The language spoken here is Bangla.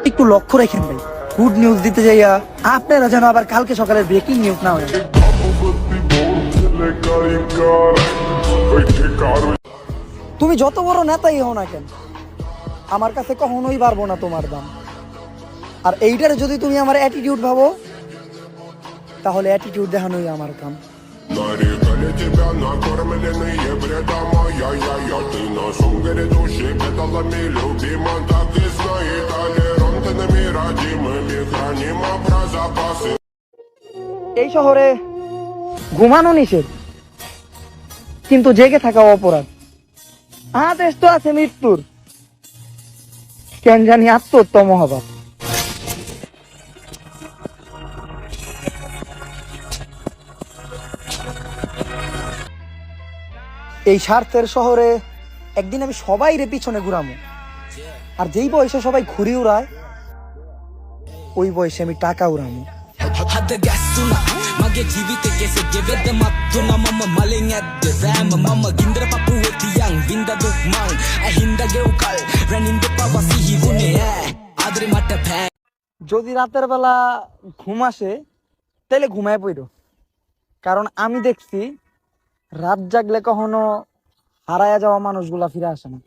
একটু লক্ষ্য রাখেন ভাই, গুড নিউজ দিতে যাইয়া আপনারা যেন আবার কালকে সকালের ব্রেকিং নিউজ না হয়। তুমি যত বড় নেতাই হও না কেন, আমার কাছে কখনোই পারবো না তোমার দাম। আর এইটারে যদি তুমি আমার অ্যাটিটিউড ভাবো, তাহলে অ্যাটিটিউড দেখানোই আমার কাম। Нарекали тебя накормленные бредом, ай-яй-яй, ты на шум грядущий педалами любима, так и знай, толерантными родимыми храним про запасы. এই শহরে ঘুমানো নিষেধ, কিন্তু জেগে থাকা অপরাধ। আদেশ তো আছে মৃত্যুর, কেন জানি আত্মহত্যা মহাভাব। এই স্বার্থের শহরে একদিন আমি সবাই রে পিছনে ঘুরামো, আর যেই বয়সে সবাই ঘুরি উড়ায়, ওই বয়সে আমি টাকা উড়ামো। যদি রাতের বেলা ঘুম আসে, তাহলে ঘুমায় পড়ো, কারণ আমি দেখছি রাত জাগলে কখনো হারায়া যাওয়া মানুষগুলা ফিরে আসে না।